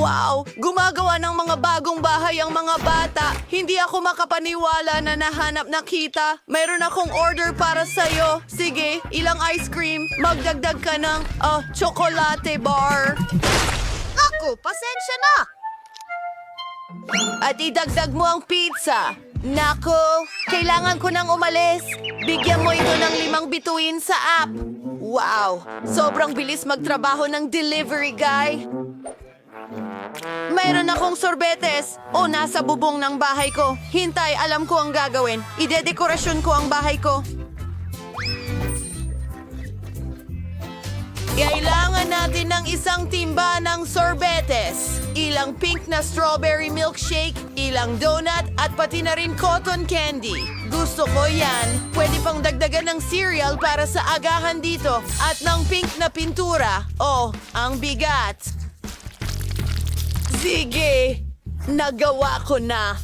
Wow! Gumagawa ng mga bagong bahay ang mga bata. Hindi ako makapaniwala na nahanap na kita. Mayroon akong order para sa'yo. Sige, ilang ice cream. Magdagdag ka ng chocolate bar. Ako, pasensya na! At idagdag mo ang pizza. Nako, kailangan ko nang umalis. Bigyan mo ito ng 5 bituin sa app. Wow, sobrang bilis magtrabaho ng delivery guy. Mayroon akong sorbetes. Nasa bubong ng bahay ko. Hintay, alam ko ang gagawin. Idedekorasyon ko ang bahay ko. Kailangan natin ng isang timba ng sorbetes, ilang pink na strawberry milkshake, ilang donut, at pati na rin cotton candy. Gusto ko yan. Pwede pang dagdagan ng cereal para sa agahan dito. At ng pink na pintura. Ang bigat. Sige, nagawa ko na.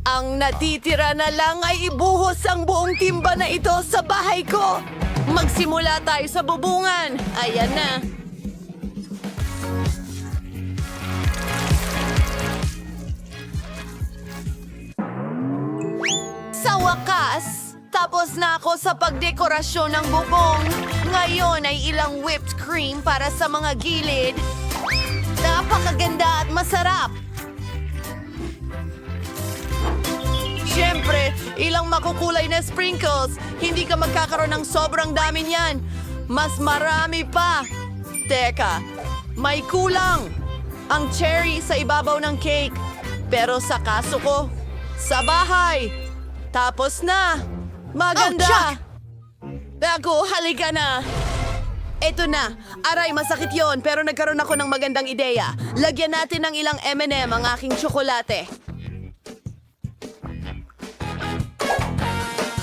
Ang natitira na lang ay ibuhos ang buong timba na ito sa bahay ko. Magsimula tayo sa bubungan. Ayan na. Sa wakas, tapos na ako sa pagdekorasyon ng bubong. Ngayon ay ilang whipped cream para sa mga gilid. Napakaganda at masarap. Siyempre, ilang makukulay na sprinkles. Hindi ka magkakaroon ng sobrang dami niyan. Mas marami pa. Teka, may kulang. Ang cherry sa ibabaw ng cake. Pero sa kaso ko, sa bahay. Tapos na. Maganda. Ako, halika na. Eto na. Aray, masakit yon pero nagkaroon ako ng magandang ideya. Lagyan natin ng ilang M&M ang aking tsokolate.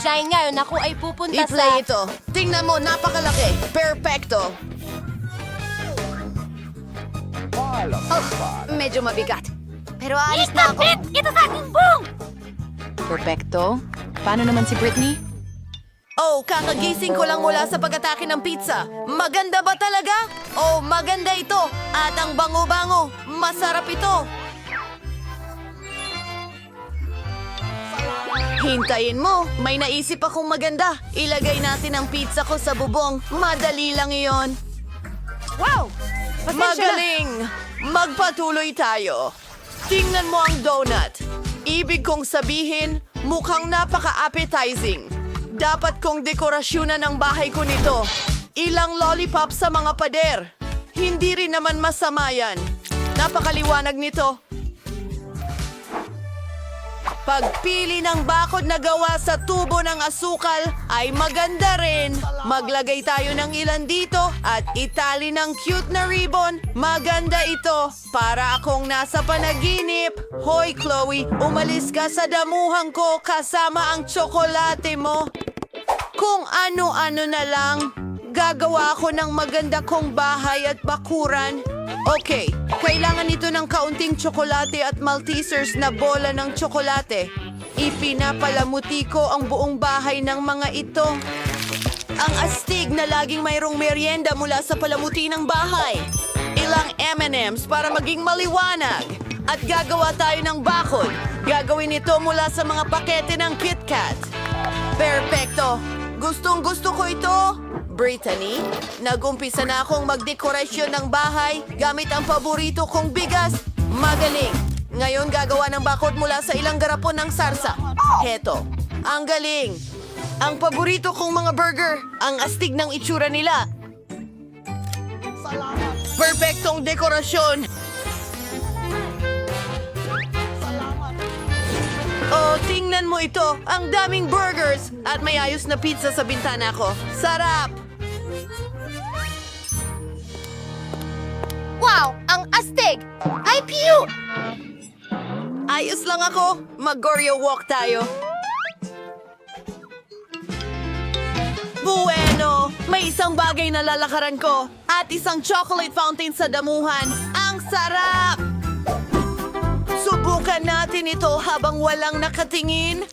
Dahil ngayon ako ay pupunta I-play ito. Tingnan mo, napakalaki. Perfecto. Medyo mabigat. Pero alis na ako. Ito sa aking buong! Perfecto. Paano naman si Britney? Kakagising ko lang mula sa pag-atake ng pizza. Maganda ba talaga? Maganda ito. At ang bango-bango. Masarap ito. Hintayin mo. May naisip akong maganda. Ilagay natin ang pizza ko sa bubong. Madali lang iyon. Wow! Magaling! Magpatuloy tayo. Tingnan mo ang donut. Ibig kong sabihin, mukhang napaka-appetizing. Dapat kong dekorasyonan ang bahay ko nito. Ilang lollipop sa mga pader. Hindi rin naman masama yan. Napakaliwanag nito. Pagpili ng bakod na gawa sa tubo ng asukal ay maganda rin. Maglagay tayo ng ilan dito at itali ng cute na ribbon. Maganda ito. Para akong nasa panaginip. Hoy, Chloe, umalis ka sa damuhan ko kasama ang tsokolate mo. Kung ano-ano na lang, gagawa ako ng maganda kong bahay at bakuran. Okay, kailangan ito ng kaunting tsokolate at Maltesers na bola ng tsokolate. Ipinapalamuti ko ang buong bahay ng mga ito. Ang astig na laging mayroong merienda mula sa palamuti ng bahay. Ilang M&Ms para maging maliwanag. At gagawa tayo ng bakod. Gagawin ito mula sa mga pakete ng KitKat. Perfecto! Gustong-gusto ko ito! Brittany, nag-umpisa na akong magdekorasyon ng bahay gamit ang paborito kong bigas. Magaling! Ngayon gagawa ng bakod mula sa ilang garapon ng sarsa. Heto, ang galing! Ang paborito kong mga burger, ang astig ng itsura nila. Perfectong dekorasyon! Tingnan mo ito! Ang daming burgers! At may ayos na pizza sa bintana ko. Sarap! Wow! Ang astig! Ay, pew! Ayos lang ako. Mag-Goryo walk tayo. Bueno! May isang bagay na lalakaran ko. At isang chocolate fountain sa damuhan. Ang sarap! Subukan natin ito habang walang nakatingin.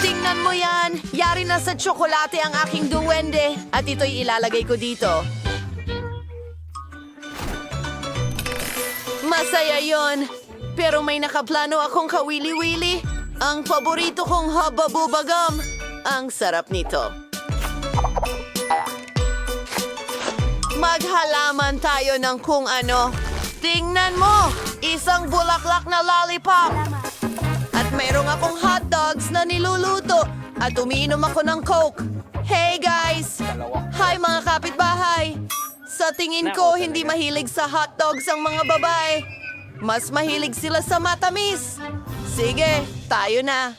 Tingnan mo yan. Yari na sa tsokolate ang aking duwende. At ito'y ilalagay ko dito. Masaya yon. Pero may nakaplano akong kawili-wili. Ang paborito kong hababubagam. Ang sarap nito. Maghalaman tayo ng kung ano. Tingnan mo! Isang bulaklak na lollipop. At mayroong akong hot dogs na niluluto. At umiinom ako ng Coke. Hey guys! Hi mga kapitbahay! Sa tingin ko, hindi mahilig sa hot dogs ang mga babae. Mas mahilig sila sa matamis. Sige, tayo na.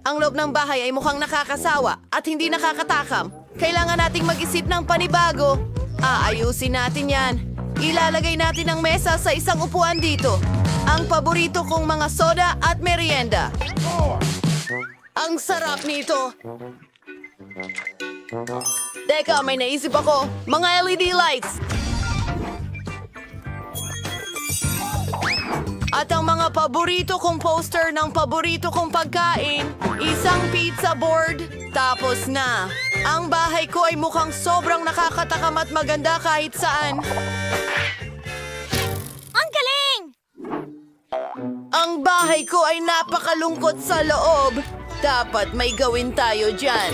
Ang loob ng bahay ay mukhang nakakasawa at hindi nakakatakam. Kailangan nating mag-isip ng panibago. Aayusin natin yan. Ilalagay natin ang mesa sa isang upuan dito. Ang paborito kong mga soda at merienda. Ang sarap nito. Teka, may naisip ako. Mga LED lights. At ang mga paborito kong poster ng paborito kong pagkain, isang pizza board, tapos na. Ang bahay ko ay mukhang sobrang nakakatakam at maganda kahit saan. Ang galing! Ang bahay ko ay napakalungkot sa loob. Dapat may gawin tayo dyan.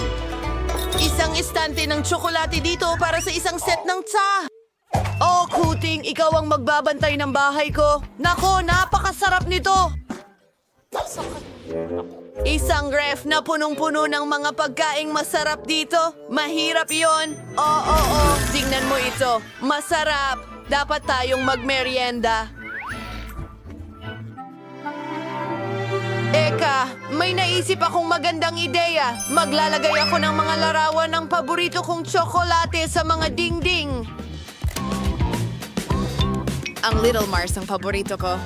Isang estante ng tsokolate dito para sa isang set ng tsa. Oh, Kuting, ikaw ang magbabantay ng bahay ko. Nako, napakasarap nito. Isang ref na punong-puno ng mga pagkaing masarap dito. Mahirap yon. Oo, tingnan mo ito. Masarap. Dapat tayong magmerienda. Eka, may naisip akong magandang ideya. Maglalagay ako ng mga larawan ng paborito kong tsokolate sa mga dingding. Ang Little Mars ang paborito ko.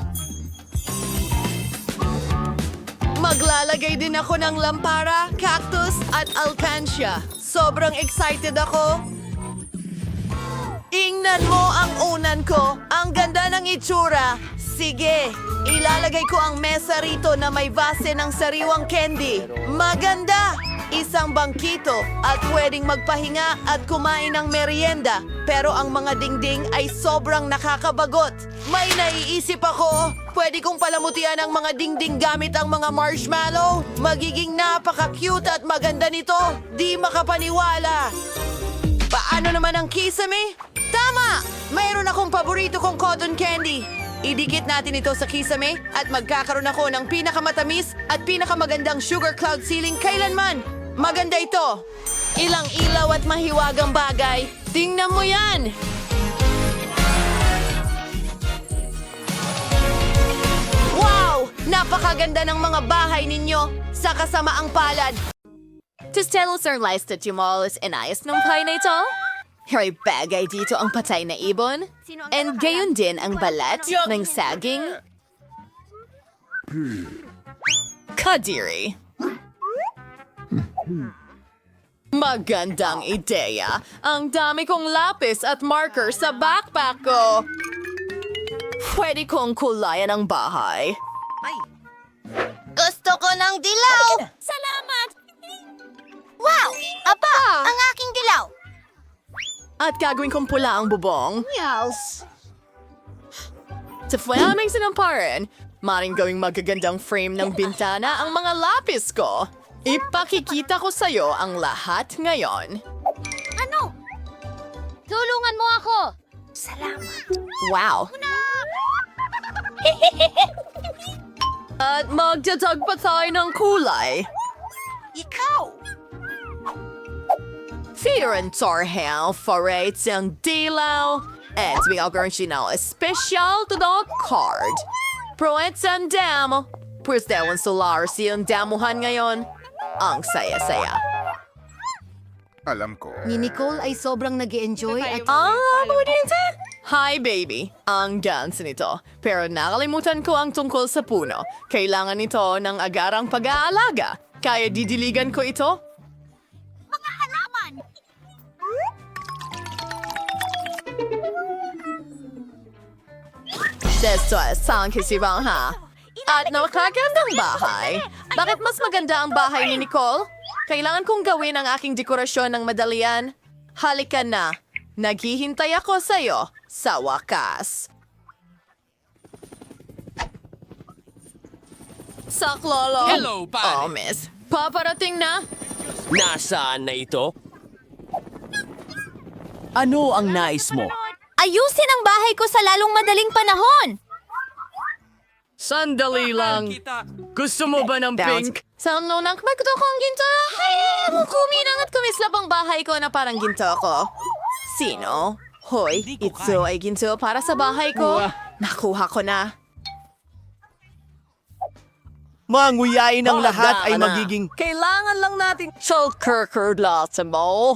Maglalagay din ako ng lampara, cactus at alcancia. Sobrang excited ako. Tingnan mo ang unan ko. Ang ganda ng itsura. Sige, ilalagay ko ang mesa rito na may base ng sariwang candy. Maganda! Isang bangkito at pwedeng magpahinga at kumain ng merienda. Pero ang mga dingding ay sobrang nakakabagot. May naiisip ako. Pwede kong palamutian ang mga dingding gamit ang mga marshmallow. Magiging napaka-cute at maganda nito. Di makapaniwala. Paano naman ang kisame? Tama! Mayroon akong paborito kong cotton candy. Idikit natin ito sa kisame at magkakaroon ako ng pinakamatamis at pinakamagandang sugar cloud ceiling kailanman. Maganda ito. Ilang ilaw at mahiwagang bagay. Tingnan mo yan! Wow! Napakaganda ng mga bahay ninyo sa kasamaang palad. Tustelos are licensed to malls and ayos ng play na ito. Hay bagay dito ang patay na ibon. And gayon din ang balat ng saging. Kadiri. Magandang ideya. Ang dami kong lapis at marker sa backpack ko. Pwede kong kulayan ang bahay. Gusto ko ng dilaw! Salamat! Wow! Aba! Ang aking dilaw! At gagawin kong pula ang bubong. Yes! Sa aming sinamparan, maring gawing magagandang frame ng bintana ang mga lapis ko. Ipakikita ko sa'yo ang lahat ngayon. Ano? Tulungan mo ako! Salamat! Wow! At magdadag pa tayo ng kulay. Ikaw! Fear and Torhel forates ang dilaw. At bigagawin siya na special to the card. Proets ang damo. Pwesdewan solar siyang damuhan ngayon. Ang saya-saya. Alam ko. Ni Nicole ay sobrang nag-enjoy at... Budinte! Hi, baby. Ang dance nito. Pero nakalimutan ko ang tungkol sa puno. Kailangan nito ng agarang pag-aalaga. Kaya didiligan ko ito? Mga halaman! Desto sang kisibang ha. At nakakagandang bahay. Bakit mas maganda ang bahay ni Nicole? Kailangan kong gawin ang aking dekorasyon ng madalian. Halika na. Naghihintay ako sa'yo sa wakas. Saklolo. Hello, pare. Oh, miss. Paparating na. Nasaan na ito? Ano ang nais mo? Ayusin ang bahay ko sa lalong madaling panahon. Sandali lang. Gusto mo ba ng pink? Sa nang magto kong ginto. Ay, kuminang at kumislap ang bahay ko na parang ginto ko. Sino? Hoy, ito ay ginto para sa bahay ko. Nakuha ko na. Manguyain ng lahat ay Tama na. magiging... Kailangan lang natin mo.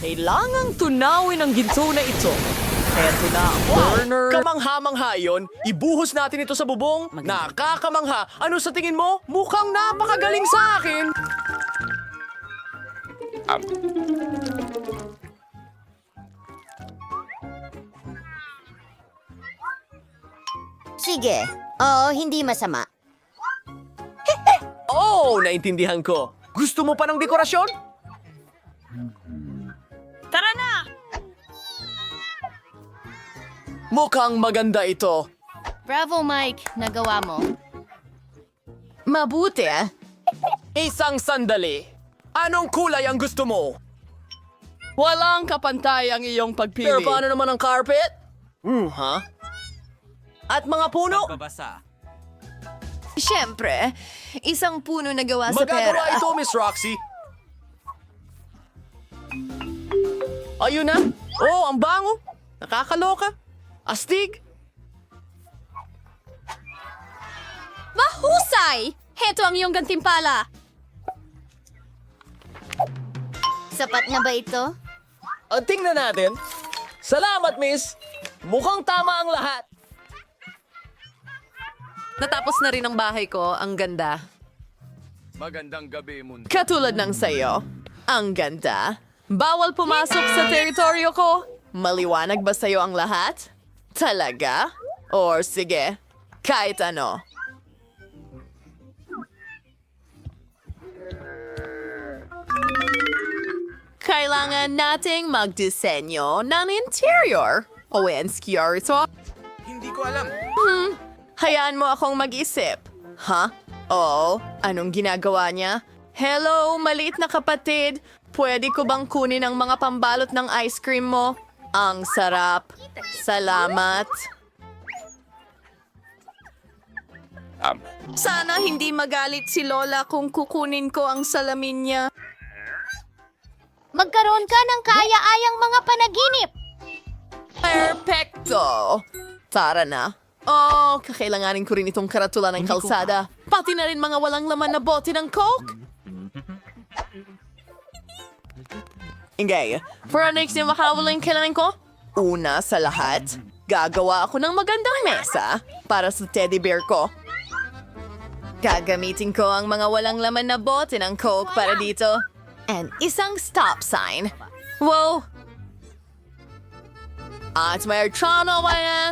Kailangang tunawin ang ginto na ito. Eto na, burner. Kamangha-mangha yun. Ibuhos natin ito sa bubong. Nakakamangha. Ano sa tingin mo? Mukhang napakagaling sa akin. Sige. Oo, hindi masama. Oh, naintindihan ko. Gusto mo pa ng dekorasyon? Tara na! Mukhang maganda ito. Bravo, Mike. Nagawa mo. Mabuti. Isang sandali. Anong kulay ang gusto mo? Walang kapantay ang iyong pagpili. Pero paano naman ang carpet? Ha? At mga puno? Siyempre, isang puno na gawa sa pera. Magagawa ito, Miss Roxy. Ayun na. Oh, ang bango. Nakakaloka. Astig. Mahusay! Heto ang iyong gantimpala. Sapat na ba ito? Tingnan natin. Salamat, Miss. Mukhang tama ang lahat. Natapos na rin ang bahay ko. Ang ganda. Magandang gabi, mundo. Katulad ng sayo. Ang ganda. Bawal pumasok sa teritoryo ko. Maliwanag ba sa'yo ang lahat? Talaga? Or sige, kahit ano. Kailangan nating magdisenyo ng interior. ONSKR ito. Hindi ko alam. Hayaan mo akong mag-isip. Ha? Oo, anong ginagawa niya? Hello, maliit na kapatid. Pwede ko bang kunin ang mga pambalot ng ice cream mo? Ang sarap. Salamat. Sana hindi magalit si Lola kung kukunin ko ang salamin niya. Magkaroon ka ng kaya-ayang mga panaginip. Perfecto! Tara na. Oh, kakailanganin ko rin itong karatula ng kalsada. Pati na rin mga walang laman na bote ng Coke. Ingay, for our next na makawalang kailangan ko, una sa lahat, gagawa ako ng magandang mesa para sa teddy bear ko. Gagamitin ko ang mga walang laman na bote ng Coke para dito. And isang stop sign. Wow! At may archano ba yan?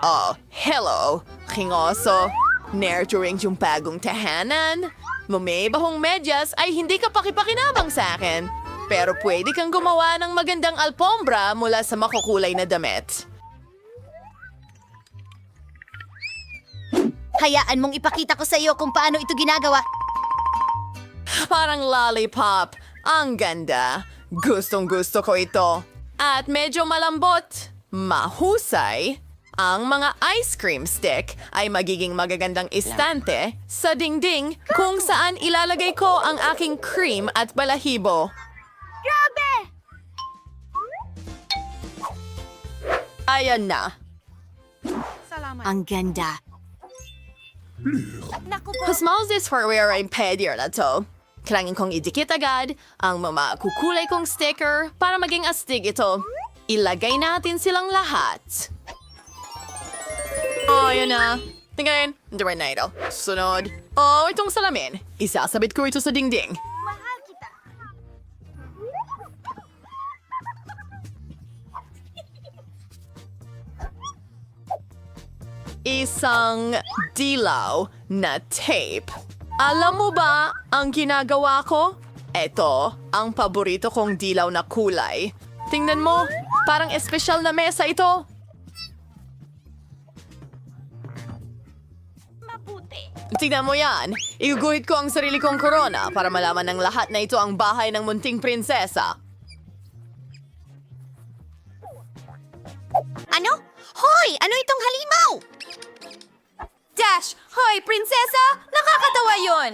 Oh, hello, king oso. Nurturing yung bagong tahanan. Mumibahong medyas ay hindi ka pakipakinabang sa akin. Pero pwede kang gumawa ng magandang alpombra mula sa makukulay na damit. Hayaan mong ipakita ko sa iyo kung paano ito ginagawa. Parang lollipop. Ang ganda. Gustong-gusto ko ito. At medyo malambot. Mahusay. Ang mga ice cream stick ay magiging magagandang istante sa dingding kung saan ilalagay ko ang aking cream at balahibo. Grabe! Ayan na. Ang ganda. Who smells this for where I'm pedier na to? Kailangan kong idikit agad ang mga kukulay kong sticker para maging astig ito. Ilagay natin silang lahat. Oh, yun na. Tingnan, hindi rin na ito. Sunod. Oh, itong salamin. Isasabit ko ito sa dingding. Isang dilaw na tape. Alam mo ba ang ginagawa ko? Eto, ang paborito kong dilaw na kulay. Tingnan mo, parang espesyal na mesa ito. Tingnan mo yan. Iguguhit ko ang sarili kong korona para malaman ng lahat na ito ang bahay ng munting prinsesa. Ano? Hoy! Ano itong halimaw? Dash! Hoy, prinsesa! Nakakatawa yon!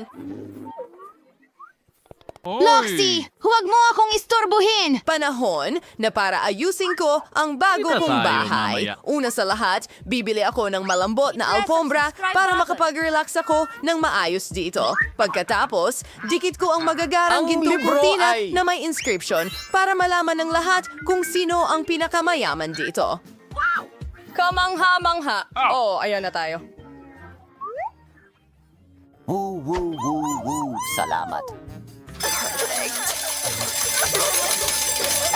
Loxy! Huwag mo akong istorbohin! Panahon na para ayusin ko ang bago Kita kong tayo bahay. mamaya. Una sa lahat, bibili ako ng malambot na alfombra para makapag-relax ako ng maayos dito. Pagkatapos, dikit ko ang magagarang Ang gintong libro kurtina ay- na may inscription para malaman ng lahat kung sino ang pinakamayaman dito. Kamangha-mangha. Oh, ayan na tayo. Salamat.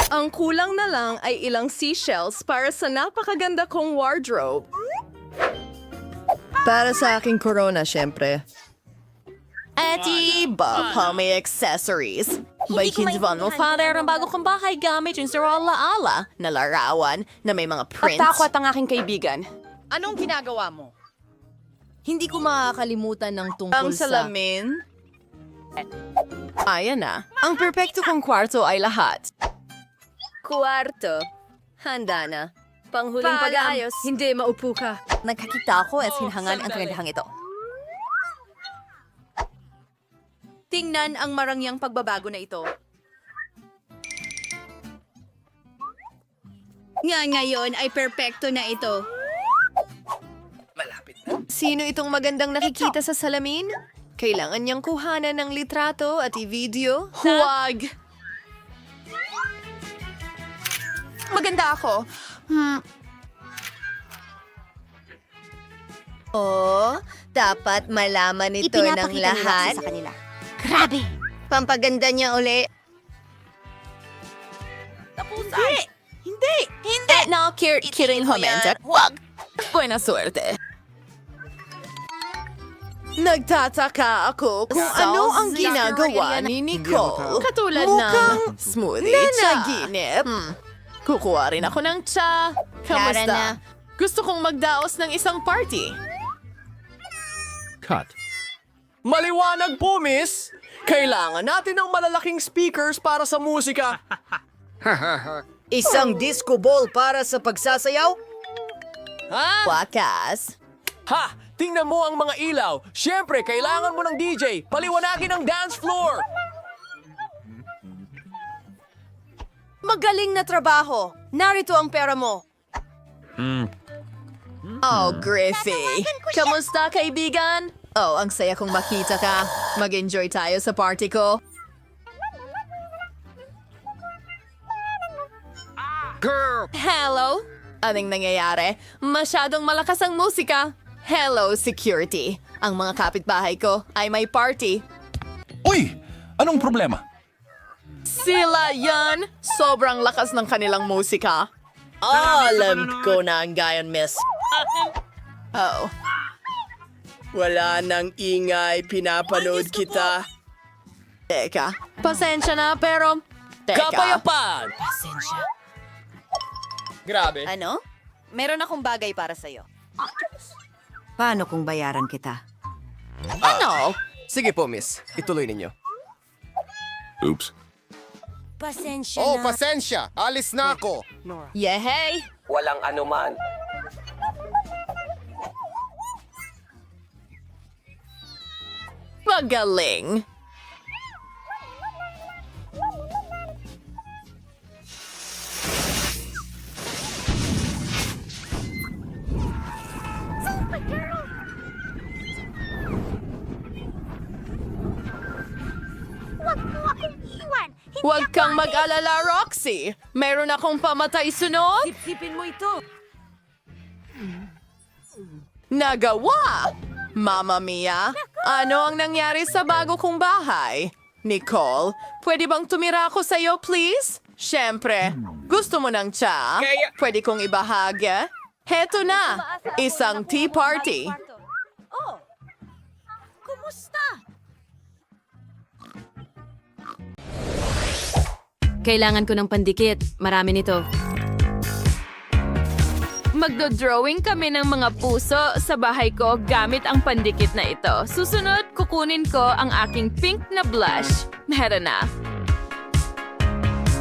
Ang kulang na lang ay ilang seashells para sa napakaganda kong wardrobe. Para sa aking corona, syempre. At iba pa may accessories. May kindivan mo, father, ang bago kong bahay gamit yung sa ala na larawan na may mga prints. Takwat ang aking kaibigan. Anong ginagawa mo? Hindi ko makakalimutan ng tungkol Ang salamin. Ayan na. Ang perpekto kong kwarto ay lahat. Kwarto. Handa na. Panghuling Paalam. pag-aayos. Hindi, maupo ka. Nagkakita ako at sinhangan ang kagandahang ito. Tingnan ang marangyang pagbabago na ito. Ngayon ay perpekto na ito. Sino itong magandang nakikita sa salamin? Kailangan niyang kuhanan ng litrato at i-video? Huwag! Maganda ako. Oh, dapat malaman ito ng lahat. Sa kanila. Grabe! Pampaganda niya uli. Tapusan! Hindi! Hindi! No, kidding homenta. Huwag! Buena suerte. Nagtataka ako kung ano ang ginagawa ni Nicole. Katulad ng smoothie sa ginip. Kukuha rin ako ng tsa. Tara na. Kamusta? Gusto kong magdaos ng isang party. Cut. Maliwanag po, miss! Kailangan natin ng malalaking speakers para sa musika. Isang disco ball para sa pagsasayaw? Wakas. Ha! Tingnan mo ang mga ilaw. Siyempre, kailangan mo ng DJ. Paliwanagin ang dance floor. Magaling na trabaho. Narito ang pera mo. Oh, Griffey. Kamusta, kaibigan? Oh, ang saya kong makita ka. Mag-enjoy tayo sa party ko. Hello? Anong nangyayari? Masyadong malakas ang musika. Hello, security. Ang mga kapitbahay ko ay may party. Uy! Anong problema? Sila yan! Sobrang lakas ng kanilang musika. Alam ko na ang gayon, miss. Oh, Wala nang ingay, pinapanood kita. teka. Pasensya na, pero... Teka. Kapayapaan! Grabe. Ano? Meron akong bagay para sa'yo. Paano kung bayaran kita? Ano? Sige po, miss. Ituloy ninyo. Oops. Pasensya Oh, na. pasensya. Alis na ako. Yehey! Walang anuman. Pagaling! Huwag kang mag-alala, Roxy. Meron akong pamatay sunod. Sipin mo ito. Nagawa! Mamma mia! Ano ang nangyari sa bago kong bahay? Nicole, pwede bang tumira ako sa'yo, please? Siyempre, gusto mo ng tsa? Pwede kong ibahagi? Heto na! Isang tea party! Oh! Kumusta? Kailangan ko ng pandikit. Marami nito. Magdo-drawing kami ng mga puso sa bahay ko gamit ang pandikit na ito. Susunod, kukunin ko ang aking pink na blush. Meron na.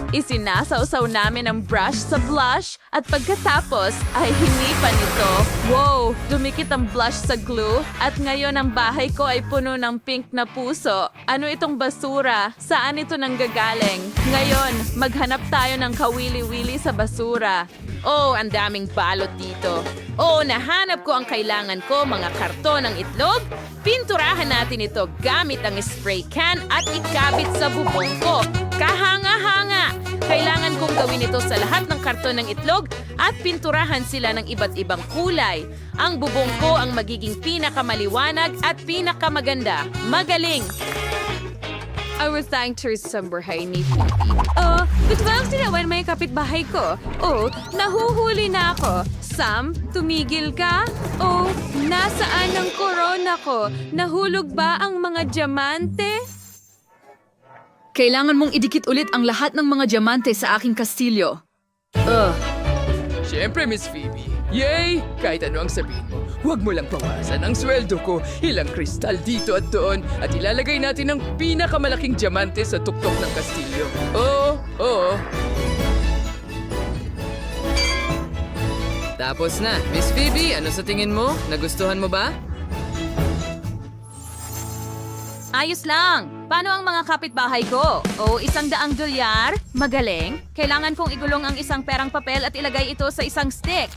Isinasawsaw namin ang brush sa blush at pagkatapos ay hinipan ito. Wow! Dumikit ang blush sa glue at ngayon ang bahay ko ay puno ng pink na puso. Ano itong basura? Saan ito nanggagaling? Ngayon, maghanap tayo ng kawili-wili sa basura. Oh, ang daming balot dito. Oh, nahanap ko ang kailangan ko, mga karton ng itlog. Pinturahan natin ito gamit ang spray can at ikabit sa bubong ko. Kahanga-hanga! Kailangan kong gawin ito sa lahat ng karton ng itlog at pinturahan sila ng iba't ibang kulay. Ang bubong ko ang magiging pinakamaliwanag at pinakamaganda. Magaling! I was trying to sa bahay ni Phoebe. Oh, biglang sinawan may kapitbahay ko. Oh, nahuhuli na ako. Sam, tumigil ka? Oh, nasaan ang corona ko? Nahulog ba ang mga diamante? Kailangan mong idikit ulit ang lahat ng mga diamante sa aking kastilyo. Siyempre, Miss Phoebe. Yay! Kahit ano ang sabihin mo, huwag mo lang bawasan ang sweldo ko. Ilang kristal dito at doon at ilalagay natin ang pinakamalaking diamante sa tuktok ng kastilyo. Oo. Tapos na. Miss Phoebe, ano sa tingin mo? Nagustuhan mo ba? Ayos lang. Paano ang mga kapitbahay ko? O, $100 dolyar? Magaling. Kailangan kong igulong ang isang perang papel at ilagay ito sa isang stick.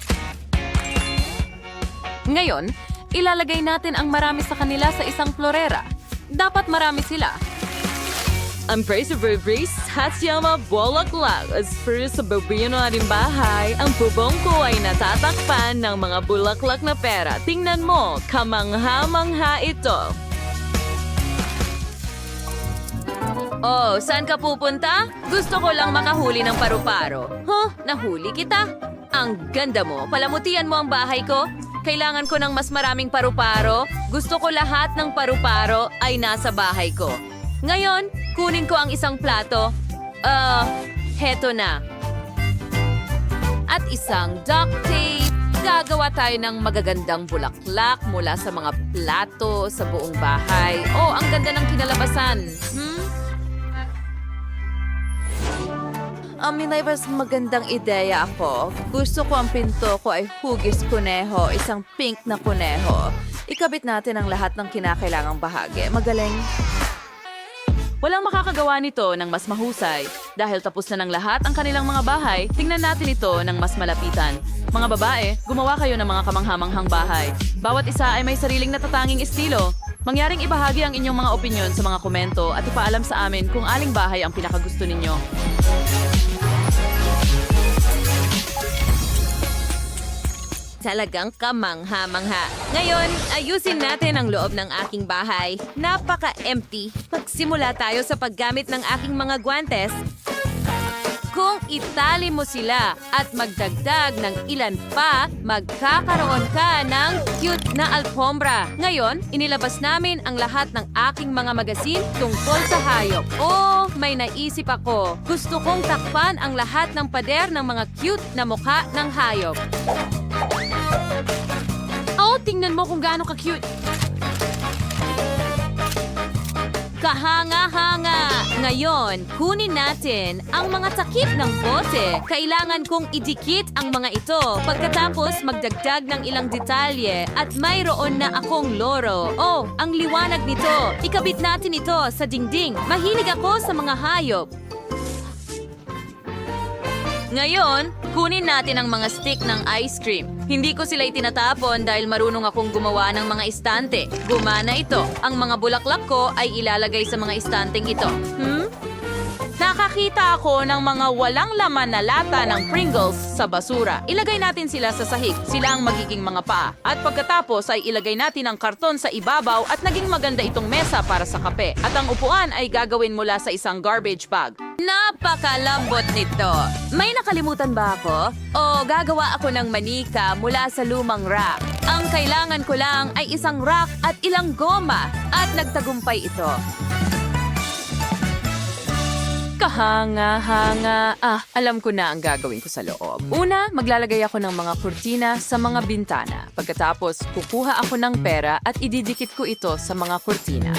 Ngayon, ilalagay natin ang marami sa kanila sa isang florera. Dapat marami sila. Ang praise of Brace hat siyama bulaklak as first sa babiyan natin bahay. Ang bubong ko ay natatakpan ng mga bulaklak na pera. Tingnan mo, kamangha-mangha ito. Oh, saan ka pupunta? Gusto ko lang makahuli ng paru-paro. Huh? Nahuli kita? Ang ganda mo. Palamutian mo ang bahay ko. Kailangan ko ng mas maraming paru-paro. Gusto ko lahat ng paru-paro ay nasa bahay ko. Ngayon, kunin ko ang isang plato. Heto na. At isang duct tape. Gagawa tayo ng magagandang bulaklak mula sa mga plato sa buong bahay. Oh, ang ganda ng kinalabasan. May mas magandang ideya ako. Gusto ko ang pinto ko ay hugis kuneho, isang pink na kuneho. Ikabit natin ang lahat ng kinakailangang bahagi. Magaling. Walang makakagawa nito ng mas mahusay. Dahil tapos na ng lahat ang kanilang mga bahay, tingnan natin ito ng mas malapitan. Mga babae, gumawa kayo ng mga kamanghamanghang bahay. Bawat isa ay may sariling natatanging estilo. Mangyaring ibahagi ang inyong mga opinyon sa mga komento at ipaalam sa amin kung aling bahay ang pinakagusto ninyo. Talagang kamangha-mangha. Ngayon, ayusin natin ang loob ng aking bahay. Napaka-empty. Magsimula tayo sa paggamit ng aking mga guwantes. Kung itali mo sila at magdagdag ng ilan pa, magkakaroon ka ng cute na alfombra. Ngayon, inilabas namin ang lahat ng aking mga magasin tungkol sa hayop. Oh, may naisip ako. Gusto kong takpan ang lahat ng pader ng mga cute na mukha ng hayop. Oh, tingnan mo kung gaano ka-cute. Kahanga-hanga! Ngayon, kunin natin ang mga takip ng bote. Kailangan kong idikit ang mga ito. Pagkatapos, magdagdag ng ilang detalye at mayroon na akong loro. Oh, ang liwanag nito. Ikabit natin ito sa dingding. Mahilig ako sa mga hayop. Ngayon, kunin natin ang mga stick ng ice cream. Hindi ko sila itinatapon dahil marunong akong gumawa ng mga istante. Gumana ito. Ang mga bulaklak ko ay ilalagay sa mga istanteng ito. Nakakita ako ng mga walang laman na lata ng Pringles sa basura. Ilagay natin sila sa sahig. Sila ang magiging mga paa. At pagkatapos ay ilagay natin ang karton sa ibabaw at naging maganda itong mesa para sa kape. At ang upuan ay gagawin mula sa isang garbage bag. Napakalambot nito. May nakalimutan ba ako? O gagawa ako ng manika mula sa lumang rack. Ang kailangan ko lang ay isang rack at ilang goma. At nagtagumpay ito. kahanga-hanga. Alam ko na ang gagawin ko sa loob. Una, maglalagay ako ng mga kurtina sa mga bintana. Pagkatapos, kukuha ako ng pera at ididikit ko ito sa mga kurtina.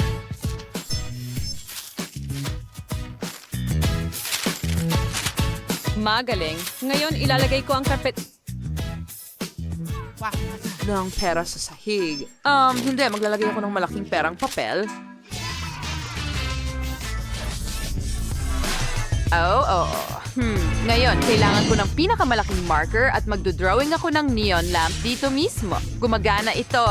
Magaling. Ngayon, ilalagay ko ang carpet ng pera sa sahig. Hindi. Maglalagay ako ng malaking perang papel. Oo. Ngayon, kailangan ko ng pinakamalaking marker at magdodrawing ako ng neon lamp dito mismo. Gumagana ito.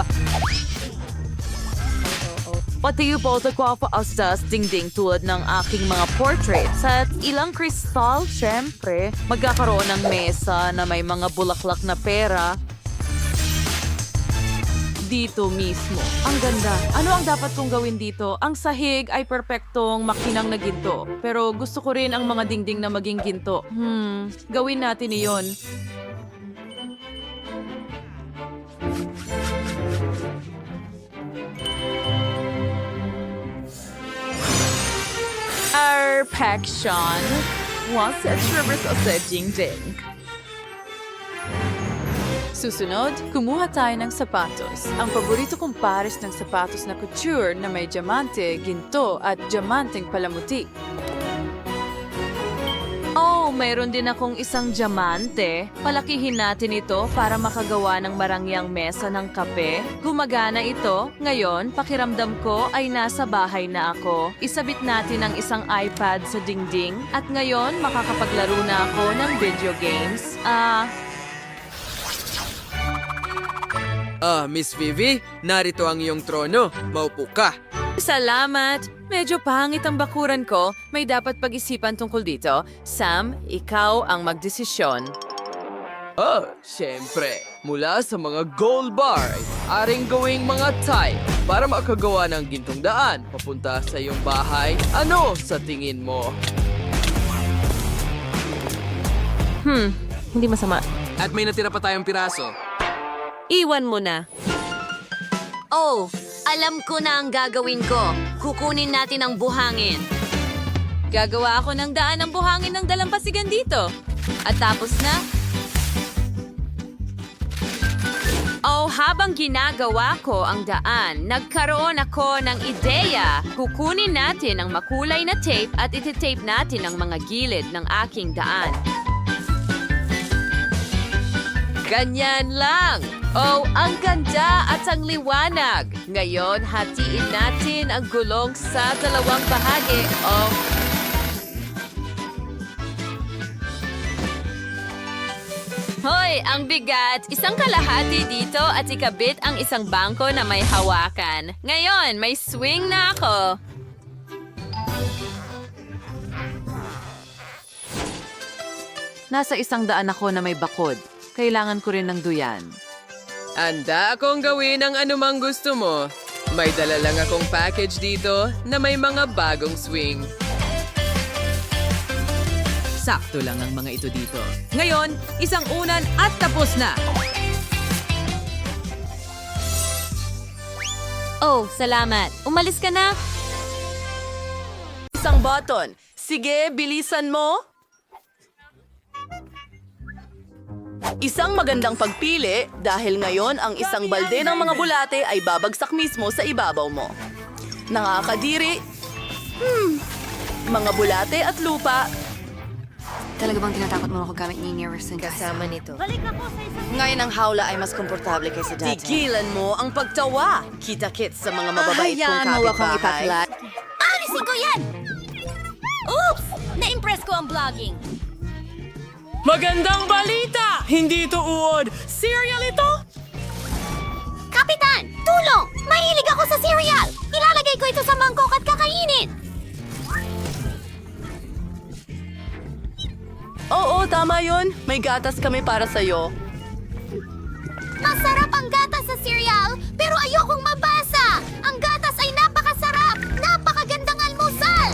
Pati yung photocopa-astas dingding tulad ng aking mga portraits at ilang kristal, syempre. Magkakaroon ng mesa na may mga bulaklak na pera. Dito mismo. Ang ganda. Ano ang dapat kong gawin dito? Ang sahig ay perpektong makinang na ginto. Pero gusto ko rin ang mga dingding na maging ginto. Gawin natin iyon. Perfection. Once at reverse sa dingding. Susunod, kumuha tayo ng sapatos. Ang paborito kong pares ng sapatos na couture na may diamante, ginto at diamanteng palamuti. Oh, mayroon din akong isang diamante. Palakihin natin ito para makagawa ng marangyang mesa ng kape. Gumagana ito. Ngayon, pakiramdam ko ay nasa bahay na ako. Isabit natin ang isang iPad sa dingding. At ngayon, makakapaglaro na ako ng video games. Miss Vivi, narito ang iyong trono. Maupo ka. Salamat! Medyo pangit ang bakuran ko. May dapat pag-isipan tungkol dito. Sam, ikaw ang magdesisyon. Siyempre. Mula sa mga gold bar ay aring gawing mga tie para makagawa ng gintong daan papunta sa iyong bahay. Ano sa tingin mo? Hindi masama. At may natira pa tayong piraso. Iwan mo na. Oh, alam ko na ang gagawin ko. Kukunin natin ang buhangin. Gagawa ako ng daan ng buhangin ng dalampasigan dito. At tapos na. Oh, habang ginagawa ko ang daan, nagkaroon ako ng ideya. Kukunin natin ang makulay na tape at ititape natin ang mga gilid ng aking daan. Ganyan lang. Oh, ang ganda at ang liwanag. Ngayon, hatiin natin ang gulong sa dalawang bahagi. Oh. Hoy, ang bigat. Isang kalahati dito at ikabit ang isang bangko na may hawakan. Ngayon, may swing na ako. Nasa 100 ako na may bakod. Kailangan ko rin ng duyan. Anda akong gawin ang anumang gusto mo. May dala lang akong package dito na may mga bagong swing. Sakto lang ang mga ito dito. Ngayon, isang unan at tapos na! Oh, salamat. Umalis ka na? Isang button. Sige, bilisan mo. Isang magandang pagpili dahil ngayon ang isang balde ng mga bulate ay babagsak mismo sa ibabaw mo. Nakakadiri. Mga bulate at lupa. Talaga bang tinatakot mo ako gamit ni Nearson? Kasama nito. Ngayon ang hawla ay mas komportable kaysa dati. Tigilan mo ang pagtawa. Kita-kits sa mga mababait kong kapitbahay. Alisin ko yan! Oops! Na-impress ko ang vlogging. Magandang balita! Hindi ito uod. Cereal ito? Kapitan! Tulong! Mahilig ako sa cereal! Ilalagay ko ito sa mangkok at kakainin! Oo, tama yun. May gatas kami para sa'yo. Masarap ang gatas sa cereal, pero ayokong mabasa! Ang gatas ay napakasarap! Napakagandang almusal!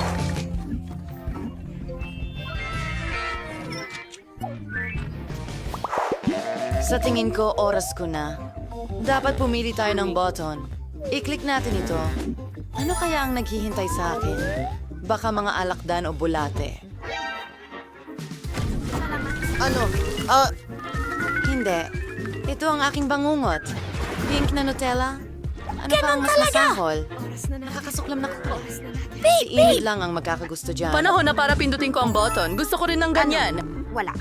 Sa tingin ko, oras ko na. Dapat pumili tayo ng button. I-click natin ito. Ano kaya ang naghihintay sa akin? Baka mga alakdan o bulate. Hindi. Ito ang aking bangungot. Pink na Nutella. Ano pa ang mas masahol? Nakakasuklam na ko. Si Enid lang ang magkakagusto dyan. Panahon na para pindutin ko ang button. Gusto ko rin ng ganyan. Wala.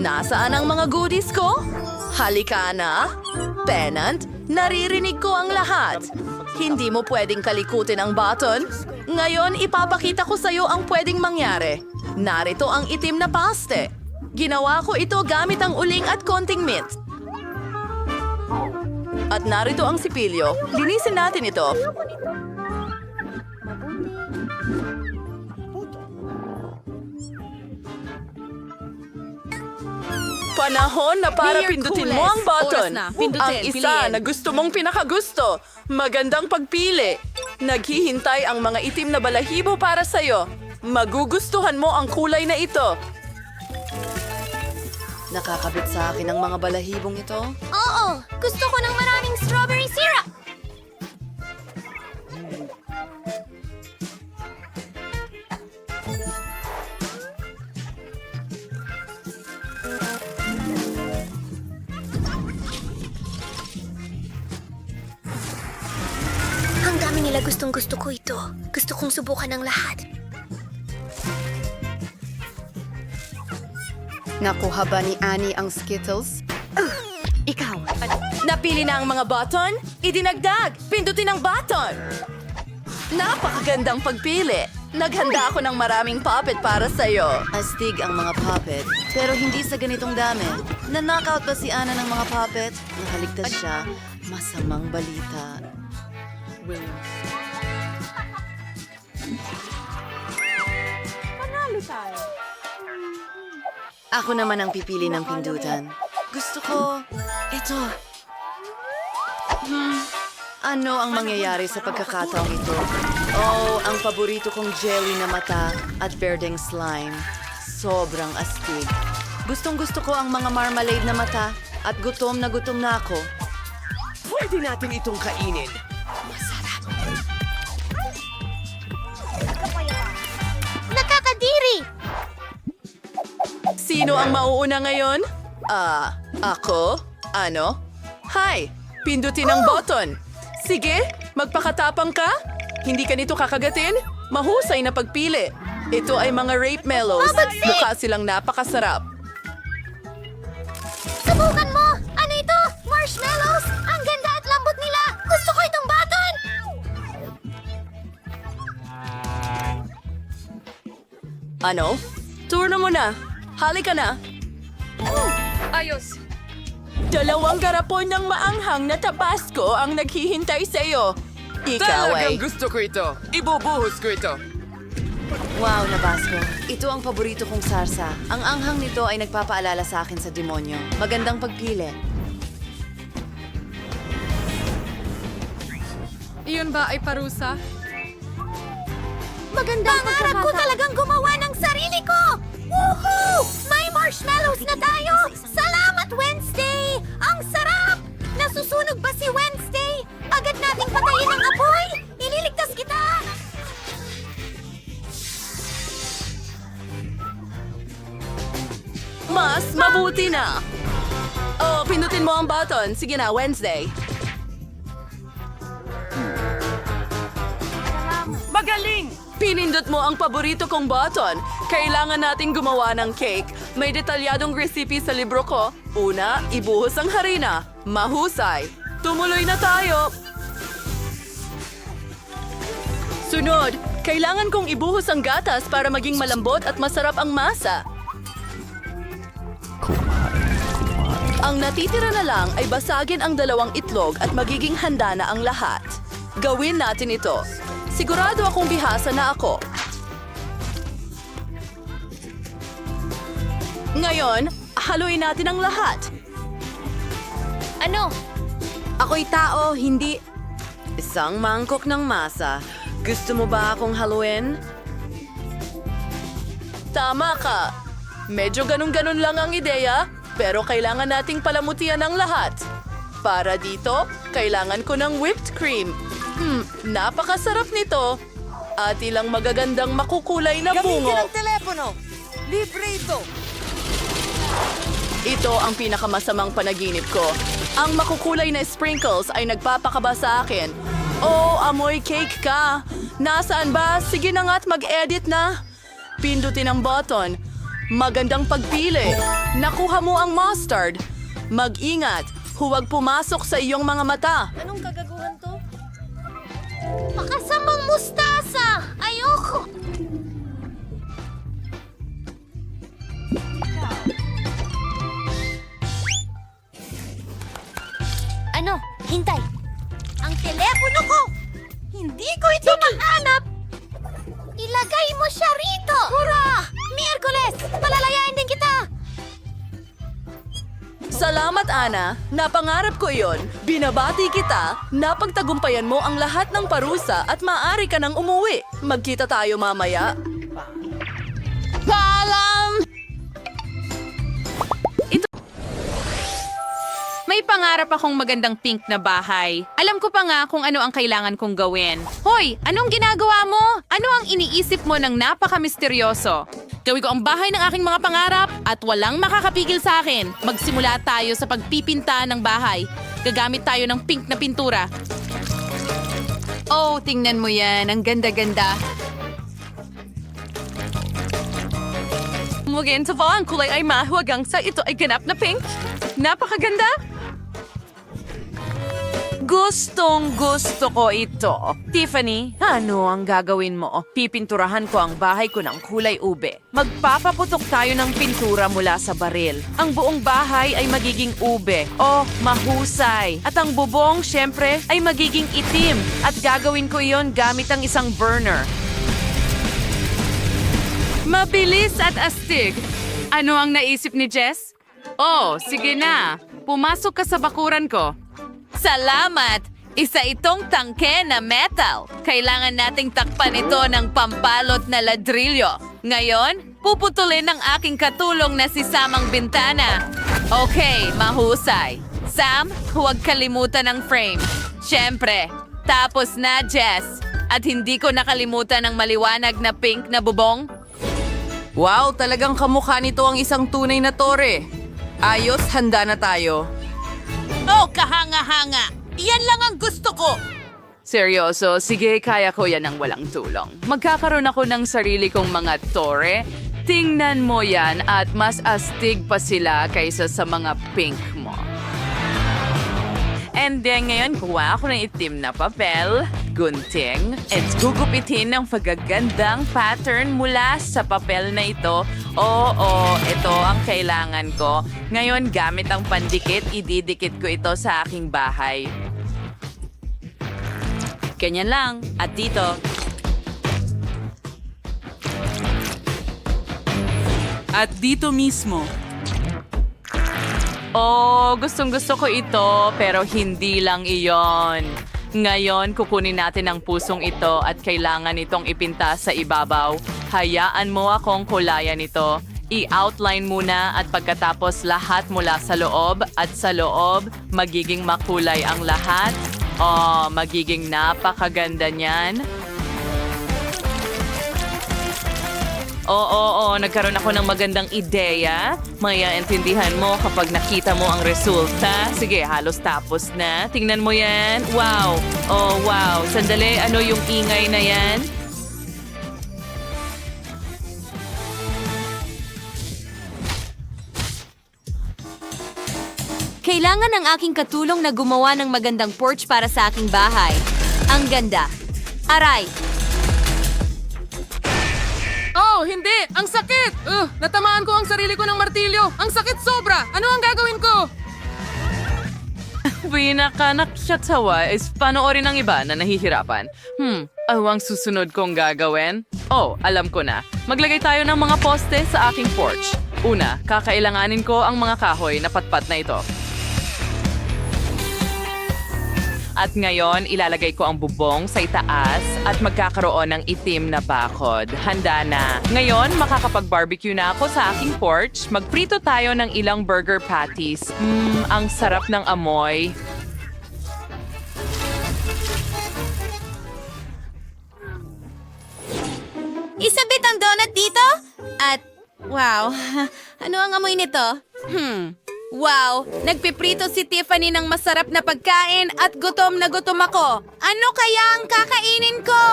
Nasaan ang mga goodies ko? Halika na. Pennant, naririnig ko ang lahat. Hindi mo pwedeng kalikutin ang button. Ngayon, ipapakita ko sa'yo ang pwedeng mangyari. Narito ang itim na paste. Ginawa ko ito gamit ang uling at konting mint. At narito ang sipilyo. Linisin natin ito. Panahon na para Mayor pindutin Kules. mo ang button. Oras na. Pindutin, Ang isa piliin. na gusto mong pinakagusto. Magandang pagpili. Naghihintay ang mga itim na balahibo para sa'yo. Magugustuhan mo ang kulay na ito. Nakakabit sa akin ang mga balahibong ito. Oo! Gusto ko ng maraming strawberry syrup! Ang dami nila gustong-gusto ko ito. Gusto kong subukan ng lahat. Nakuha ba ni Annie ang Skittles? Ikaw. Napili na ang mga button? Idinagdag! Pindutin ang button! Napakagandang pagpili. Naghanda ako ng maraming puppet para sa'yo. Astig ang mga puppet, pero hindi sa ganitong dami. Na-knockout ba si Anna ng mga puppet? Nakaligtas siya. Masamang balita. Ako naman ang pipili ng pindutan. Gusto ko ito. Ano ang mangyayari sa pagkakataong ito? Oh, ang paborito kong jelly na mata at berdeng slime. Sobrang astig. Gustong-gusto ko ang mga marmalade na mata at gutom na ako. Pwede natin itong kainin. Nakakadiri! Sino ang mauuna ngayon? Ako? Ano? Hi! Pindutin ang button. Sige, magpakatapang ka. Hindi ka nito kakagatin? Mahusay na pagpili. Ito ay mga rape mellows. Mukha silang napakasarap. Subukan mo! Ano ito? Marshmallows! Ang ganda at lambot nila! Gusto ko itong button! Ano? Turno mo na. Halika na. Ayos. Dalawang garapon ng maanghang na tabasco ang naghihintay sa iyo. Ikaw ay... Talagang gusto ko ito. Ibubuhos ko ito. Wow, Nabasco. Ito ang paborito kong sarsa. Ang anghang nito ay nagpapaalala sa akin sa demonyo. Magandang pagpili. Iyon ba ay parusa? Magandang pangarap ko talagang gumawa ng sarili ko! Woohoo! May marshmallows na tayo! Salamat, Wednesday! Ang sarap! Nasusunog ba si Wednesday? Agad nating patayin ang apoy! Ililigtas kita! Mas mabuti na. Oh, pindutin mo ang button. Sige na, Wednesday. Magaling! Pinindot mo ang paborito kong button. Kailangan nating gumawa ng cake. May detalyadong recipe sa libro ko. Una, ibuhos ang harina. Mahusay. Tumuloy na tayo. Sunod, kailangan kong ibuhos ang gatas para maging malambot at masarap ang masa. Ang natitira na lang ay basagin ang 2 itlog at magiging handa na ang lahat. Gawin natin ito. Sigurado akong bihasa na ako. Ngayon, haluin natin ang lahat. Ano? Ako'y tao, hindi... Isang mangkok ng masa. Gusto mo ba akong haluin? Tama ka. Medyo ganun-ganun lang ang ideya, pero kailangan nating palamutian ang lahat. Para dito, kailangan ko ng whipped cream. Napakasarap nito. At ilang magagandang makukulay na bungo. telepono! Libre ito! Ito ang pinakamasamang panaginip ko. Ang makukulay na sprinkles ay nagpapakaba sa akin. Oh, amoy cake ka! Nasaan ba? Sige na nga't mag-edit na. Pindutin ang button. Magandang pagpili. Nakuha mo ang mustard. Mag-ingat. Huwag pumasok sa iyong mga mata. Anong kagaguhan to? Makasamang mustasa! Ayoko! Ano? Hintay! Ang telepono ko! Hindi ko ito mahanap! Ilagay mo siya rito! Hurra! Miyerkules! Palalayain din kita! Salamat, Ana. Napangarap ko iyon. Binabati kita. Napagtagumpayan mo ang lahat ng parusa at maaari ka nang umuwi. Magkita tayo mamaya. Paalam! May pangarap akong magandang pink na bahay. Alam ko pa nga kung ano ang kailangan kong gawin. Hoy, anong ginagawa mo? Ano ang iniisip mo ng napaka-misteryoso? Gawin ko ang bahay ng aking mga pangarap at walang makakapigil sa akin. Magsimula tayo sa pagpipinta ng bahay. Gagamit tayo ng pink na pintura. Oh, tingnan mo yan. Ang ganda-ganda. Mugin sa ang kulay ay mahuwagang sa ito ay ganap na pink. Napakaganda. Gustong gusto ko ito. Tiffany, ano ang gagawin mo? Pipinturahan ko ang bahay ko ng kulay ube. Magpapaputok tayo ng pintura mula sa baril. Ang buong bahay ay magiging ube. Oh, mahusay. At ang bubong, syempre, ay magiging itim. At gagawin ko iyon gamit ang isang burner. Mabilis at astig. Ano ang naisip ni Jess? Oh, sige na. Pumasok ka sa bakuran ko. Salamat! Isa itong tangke na metal. Kailangan nating takpan ito ng pampalot na ladrilyo. Ngayon, puputulin ang aking katulong na si Sam ang bintana. Okay, mahusay. Sam, huwag kalimutan ang frame. Siyempre. Tapos na, Jess. At hindi ko nakalimutan ang maliwanag na pink na bubong. Wow, talagang kamukha nito ang isang tunay na tore. Ayos, handa na tayo. Oh, kahanga-hanga! Yan lang ang gusto ko! Seryoso, sige, kaya ko yan ng walang tulong. Magkakaroon ako ng sarili kong mga tore. Tingnan mo yan at mas astig pa sila kaysa sa mga pink mo. And then ngayon, kuha ako ng itim na papel, gunting, at gugupitin ng pagagandang pattern mula sa papel na ito. Oo, ito ang kailangan ko. Ngayon, gamit ang pandikit, ididikit ko ito sa aking bahay. Ganyan lang. At dito. At dito mismo. Oh, gustong-gusto ko ito, pero hindi lang iyon. Ngayon, kukunin natin ang pusong ito at kailangan itong ipinta sa ibabaw. Hayaan mo akong kulayan ito. I-outline muna at pagkatapos lahat mula sa loob at sa loob, magiging makulay ang lahat. Oh, magiging napakaganda niyan. Oo, nagkaroon ako ng magandang ideya. Maiintindihan mo kapag nakita mo ang resulta. Sige, halos tapos na. Tingnan mo yan. Wow. Oh, wow. Sandali, ano yung ingay na yan? Kailangan ng aking katulong na gumawa ng magandang porch para sa aking bahay. Ang ganda. Aray! Oh, hindi! Ang sakit! Natamaan ko ang sarili ko ng martilyo! Ang sakit sobra! Ano ang gagawin ko? Pinaka-naksyatawa is panoorin ng iba na nahihirapan. Ano ang susunod kong gagawin? Oh, alam ko na. Maglagay tayo ng mga poste sa aking porch. Una, kakailanganin ko ang mga kahoy na patpat na ito. At ngayon, ilalagay ko ang bubong sa itaas at magkakaroon ng itim na bakod. Handa na. Ngayon, makakapag-barbecue na ako sa aking porch. Magprito tayo ng ilang burger patties. Ang sarap ng amoy. Isabit ang donut dito at Wow, ano ang amoy nito? Wow, nagpiprito si Tiffany ng masarap na pagkain at gutom na gutom ako. Ano kaya ang kakainin ko?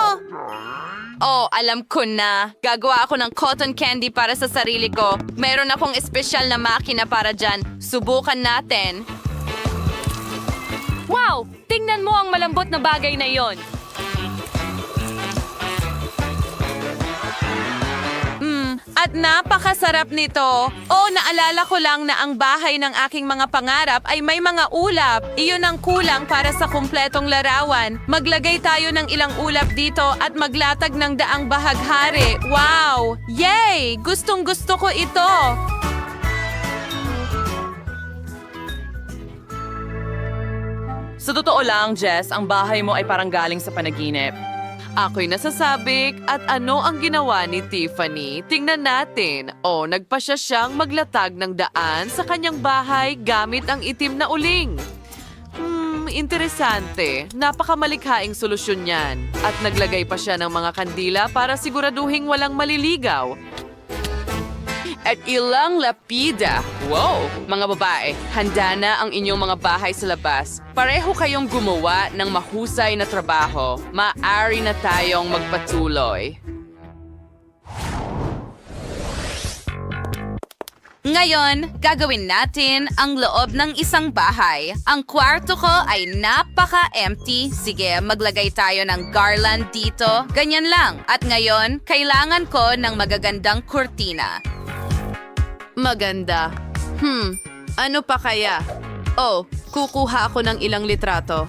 Oh, alam ko na. Gagawa ako ng cotton candy para sa sarili ko. Meron akong espesyal na makina para dyan. Subukan natin. Wow! Tingnan mo ang malambot na bagay na yon. At napakasarap nito. Oh, naalala ko lang na ang bahay ng aking mga pangarap ay may mga ulap. Iyon ang kulang para sa kumpletong larawan. Maglagay tayo ng ilang ulap dito at maglatag ng daang bahaghari. Wow! Yay! Gustong-gusto ko ito. Sa totoo lang, Jess, ang bahay mo ay parang galing sa panaginip. Ako'y nasasabik at ano ang ginawa ni Tiffany? Tingnan natin. Oh, nagpa siyang maglatag ng daan sa kanyang bahay gamit ang itim na uling. Interesante. Napakamalikhaing solusyon yan. At naglagay pa siya ng mga kandila para siguraduhing walang maliligaw. At ilang lapida. Wow! Mga babae, handa na ang inyong mga bahay sa labas. Pareho kayong gumawa ng mahusay na trabaho. Maaari na tayong magpatuloy. Ngayon, gagawin natin ang loob ng isang bahay. Ang kwarto ko ay napaka-empty. Sige, maglagay tayo ng garland dito. Ganyan lang. At ngayon, kailangan ko ng magagandang kurtina. Maganda. Ano pa kaya? Oh, kukuha ako ng ilang litrato.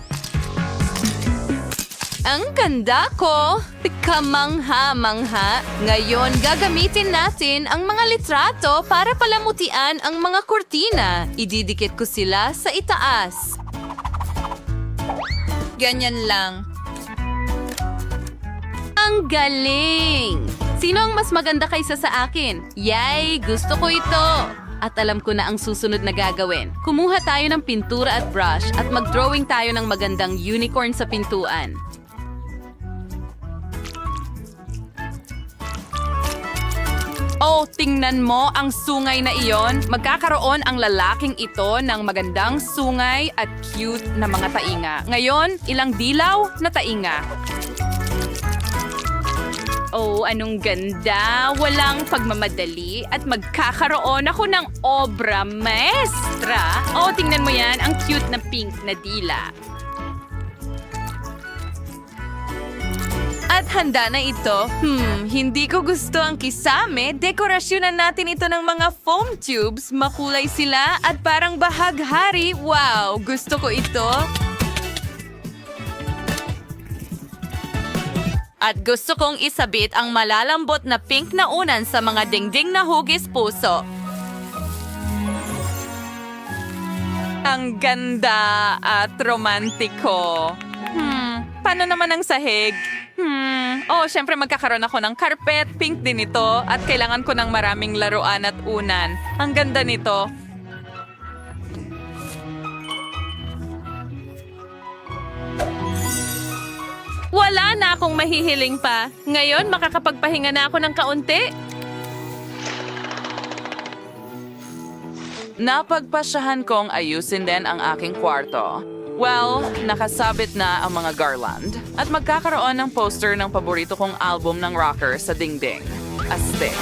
Ang ganda ko! Kamangha-mangha. Ngayon, gagamitin natin ang mga litrato para palamutian ang mga kurtina. Ididikit ko sila sa itaas. Ganyan lang. Ang galing! Sino ang mas maganda kaysa sa akin? Yay! Gusto ko ito! At alam ko na ang susunod na gagawin. Kumuha tayo ng pintura at brush at mag-drawing tayo ng magandang unicorn sa pintuan. Oh, tingnan mo ang sungay na iyon. Magkakaroon ang lalaking ito ng magandang sungay at cute na mga tainga. Ngayon, ilang dilaw na tainga. Oh, anong ganda. Walang pagmamadali at magkakaroon ako ng obra maestra. Oh, tingnan mo yan. Ang cute na pink na dila. At handa na ito. Hindi ko gusto ang kisame. Dekorasyonan natin ito ng mga foam tubes. Makulay sila at parang bahaghari. Wow, gusto ko ito. At gusto kong isabit ang malalambot na pink na unan sa mga dingding na hugis puso. Ang ganda at romantiko. Paano naman ang sahig? Oh, syempre magkakaroon ako ng carpet, pink din ito, at kailangan ko ng maraming laruan at unan. Ang ganda nito. Wala na akong mahihiling pa. Ngayon, makakapagpahinga na ako ng kaunti. Napagpasyahan kong ayusin din ang aking kwarto. Well, nakasabit na ang mga garland. At magkakaroon ng poster ng paborito kong album ng rocker sa dingding. Astig.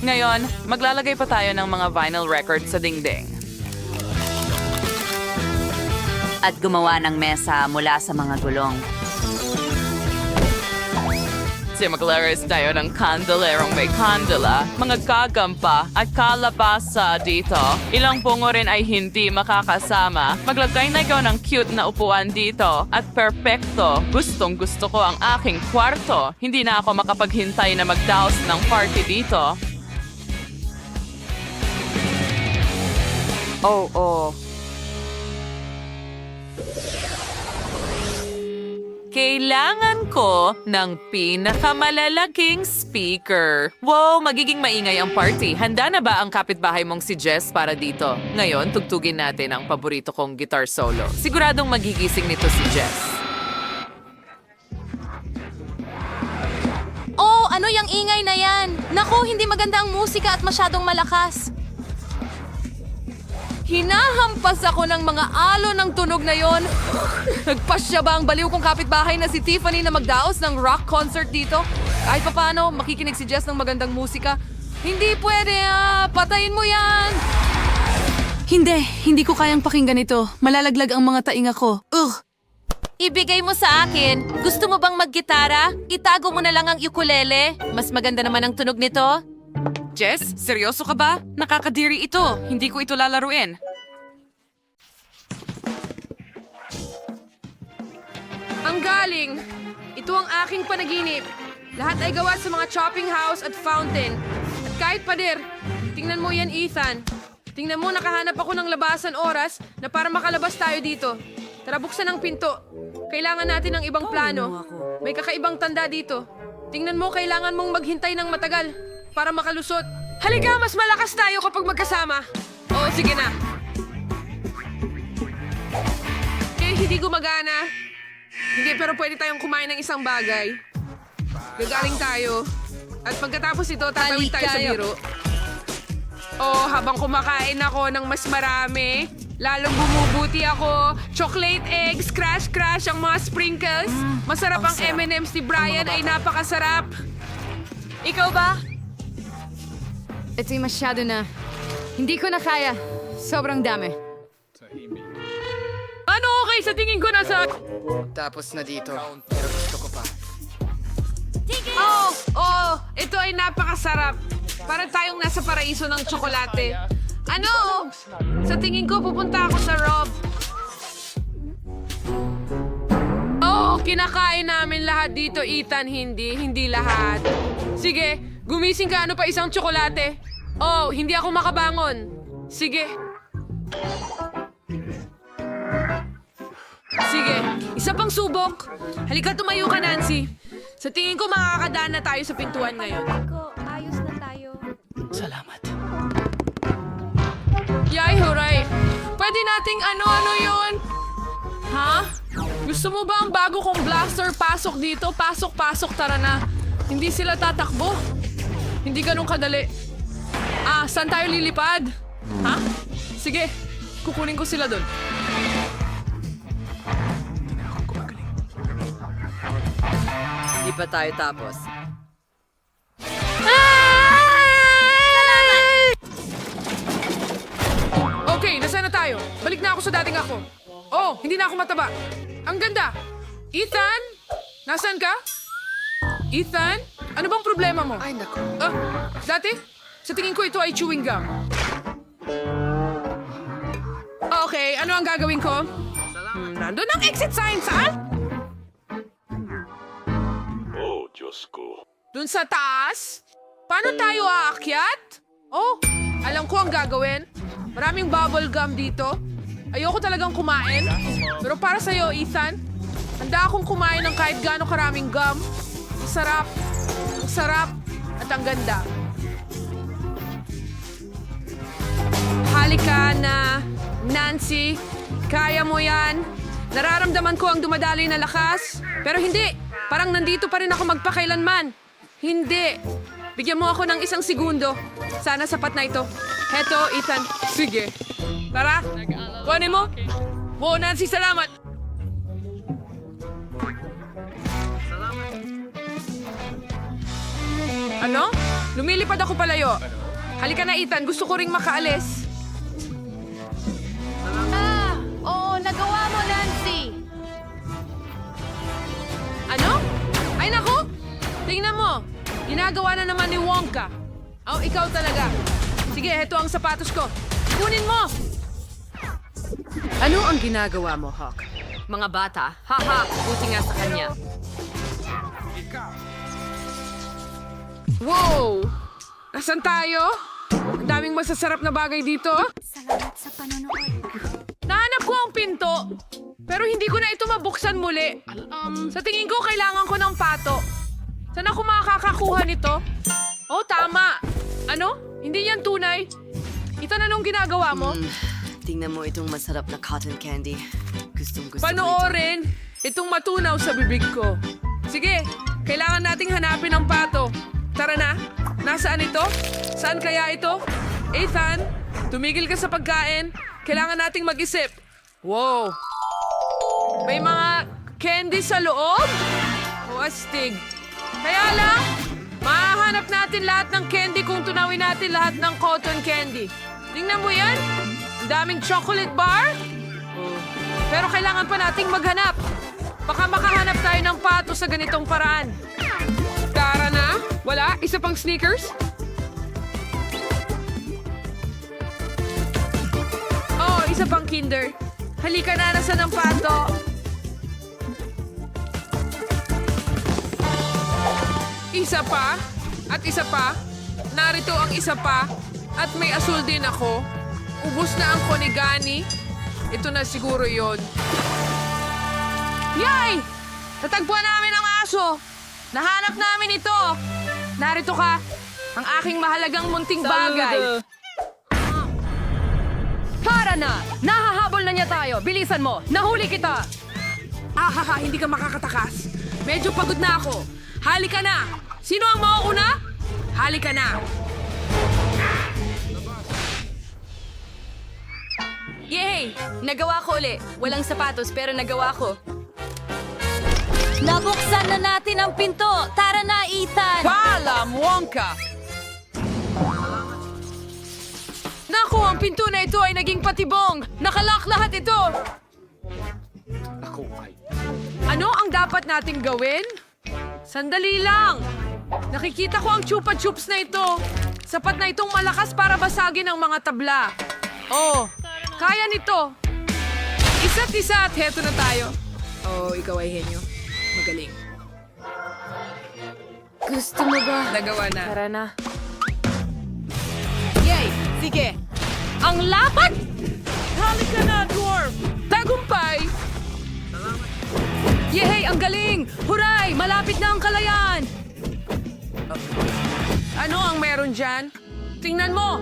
Ngayon, maglalagay pa tayo ng mga vinyl record sa dingding. At gumawa ng mesa mula sa mga gulong. Maglaris tayo ng kandelerong may kandela, mga gagampa at kalabasa dito. Ilang bungo rin ay hindi makakasama. Maglagay na ikaw ng cute na upuan dito at perpekto. Gustong gusto ko ang aking kwarto. Hindi na ako makapaghintay na magdaos ng party dito. Oh. Kailangan ko ng pinakamalalaking speaker. Wow, magiging maingay ang party. Handa na ba ang kapitbahay mong si Jess para dito? Ngayon, tugtugin natin ang paborito kong guitar solo. Siguradong magigising nito si Jess. Oh, ano yung ingay na yan? Naku, hindi maganda ang musika at masyadong malakas. Hinahampas ako ng mga alon ng tunog na yon. Nagpasya ba ang baliw kong kapitbahay na si Tiffany na magdaos ng rock concert dito? Kahit papano, makikinig si Jess ng magandang musika. Hindi pwede, patayin mo yan! Hindi ko kayang pakinggan ito. Malalaglag ang mga tainga ko. Ugh! Ibigay mo sa akin. Gusto mo bang maggitara? Itago mo na lang ang ukulele. Mas maganda naman ang tunog nito. Jess, seryoso ka ba? Nakakadiri ito. Hindi ko ito lalaruin. Ang galing! Ito ang aking panaginip. Lahat ay gawa sa mga chopping house at fountain. At kahit pader, tingnan mo yan, Ethan. Tingnan mo, nakahanap ako ng labasan oras na para makalabas tayo dito. Tara, buksan ang pinto. Kailangan natin ng ibang plano. May kakaibang tanda dito. Tingnan mo, kailangan mong maghintay ng matagal para makalusot. Halika, mas malakas tayo kapag magkasama. Oo, sige na. Hindi gumagana. Hindi, pero pwede tayong kumain ng isang bagay. Gagaling tayo. At pagkatapos ito, tatawid tayo sa biro. Oh, habang kumakain ako ng mas marami, lalong bumubuti ako. Chocolate eggs, crash ang mga sprinkles. Masarap ang M&M's ni Brian, ay napakasarap. Ikaw ba? Ito'y masyado na. Hindi ko na kaya. Sobrang dami. Ano okay? Sa tingin ko nasa... Tapos na dito. Pero gusto ko pa. Oh, ito ay napakasarap. Para tayong nasa paraiso ng tsokolate. Ano? Sa tingin ko, pupunta ako sa Rob. Oh, kinakain namin lahat dito, Ethan. Hindi lahat. Sige, gumising ka. Ano pa isang tsokolate? Oh, hindi ako makabangon. Sige. Sige, isa pang subok. Halika, tumayo ka, Nancy. Sa tingin ko, makakadaan na tayo sa pintuan ngayon. Ayos na tayo. Salamat. Yay, huray! Pwede nating ano-ano yun? Ha? Gusto mo ba ang bago kong blaster? Pasok dito, pasok, tara na. Hindi sila tatakbo. Hindi ganun kadali. Saan tayo lilipad? Ha? Sige, kukunin ko sila doon. Hindi pa tayo tapos. Okay, nasaan na tayo? Balik na ako sa dating ako. Oh, hindi na ako mataba. Ang ganda. Ethan? Nasaan ka? Ethan? Ano bang problema mo? Ay, nako. Dati? Sa tingin ko ito ay chewing gum. Okay, ano ang gagawin ko? Nandun ang exit sign, saan? Oh, Diyos ko. Dun sa taas? Paano tayo aakyat? Oh, alam ko ang gagawin. Maraming bubble gum dito. Ayoko talagang kumain. Pero para sa'yo, Ethan, handa akong kumain ng kahit gaano karaming gum. Ang sarap, at ang ganda. Halika na, Nancy. Kaya mo yan. Nararamdaman ko ang dumadaloy na lakas. Pero hindi, parang nandito pa rin ako magpakailanman. Hindi. Bigyan mo ako ng 1 segundo. Sana sapat na ito. Heto, Ethan. Sige. Tara. Kuhanin mo. Wow, Nancy, salamat. Ano? Lumilipad ako palayo. Halika na, Ethan. Gusto ko ring makaalis. Oo, nagawa mo, Nancy. Ano? Ay, naku! Tingnan mo. Ginagawa na naman ni Wonka. Oh, ikaw talaga. Sige, heto ang sapatos ko. Kunin mo! Ano ang ginagawa mo, Hawk? Mga bata, haha, buti nga sa kanya. Wow! Nasaan tayo? Ang daming masasarap na bagay dito. Salamat sa panonood. Nahanap ko ang pinto. Pero hindi ko na ito mabuksan muli. Sa tingin ko, kailangan ko ng pato. Saan ako makakakuha nito? Oh, tama. Ano? Hindi yan tunay. Ethan, anong ginagawa mo? Tingnan mo itong masarap na cotton candy. Gustong gusto ko ito. Panoorin itong matunaw sa bibig ko. Sige, Kailangan nating hanapin ang pato. Tara na. Nasaan ito? Saan kaya ito? Ethan, tumigil ka sa pagkain. Kailangan nating mag-isip. Wow. May mga candy sa loob? O astig. Kaya lang, mahahanap natin lahat ng candy kung tunawin natin lahat ng cotton candy. Tingnan mo yan. Ang daming chocolate bar. Pero kailangan pa nating maghanap. Baka makahanap tayo ng pato sa ganitong paraan. Tara na. Wala? Isa pang sneakers? Oh, isa pang kinder. Halika na, nasa ng pato. Isa pa. At isa pa. Narito ang isa pa. At may asul din ako. Ubus na ang konigani. Ito na siguro yon. Yay! Natagpuan namin ang aso. Nahanap namin ito. Narito ka. Ang aking mahalagang munting bagay. Tara na! Nahahabol na niya tayo! Bilisan mo! Nahuli kita! Ahaha, hindi ka makakatakas. Medyo pagod na ako. Halika na! Sino ang mauuna? Halika na! Yay! Nagawa ko uli. Walang sapatos pero nagawa ko. Nabuksan na natin ang pinto. Tara na, Ethan. Paalam, Wonka! Naku, ang pinto na ito ay naging patibong. Nakalak lahat ito. Ano ang dapat nating gawin? Sandali lang. Nakikita ko ang chupa chups na ito. Sapat na itong malakas para basagin ang mga tabla. Oh, kaya nito. Isa't isa at heto na tayo. Oh, ikaw ay henyo. Magaling. Gusto mo ba? Nagawa na. Tara na. Yay! Sige! Ang lapad! Halika na, dwarf! Tagumpay! Yehey! Ang galing! Huray! Malapit na ang kalayan! Ano ang meron dyan? Tingnan mo!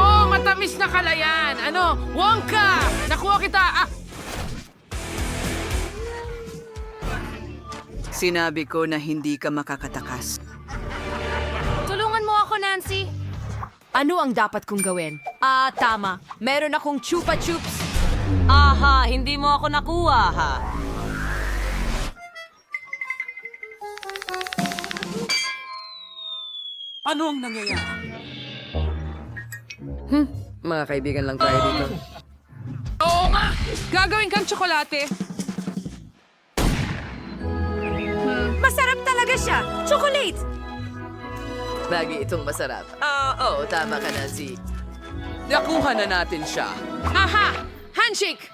Oh, matamis na kalayan! Ano? Wonka! Nakuha kita! Ah! Sinabi ko na hindi ka makakatakas. Tulungan mo ako, Nancy. Ano ang dapat kong gawin? Tama. Meron akong chupa chups. Aha, hindi mo ako nakuha, ha? Ano ang nangyayari? Mga kaibigan lang tayo dito. Oo nga! Gagawin kang tsokolate. Masarap talaga siya! Chocolate! Lagi itong masarap. Oo, tama ka, Nancy. Nakuha na natin siya. Aha! Handshake!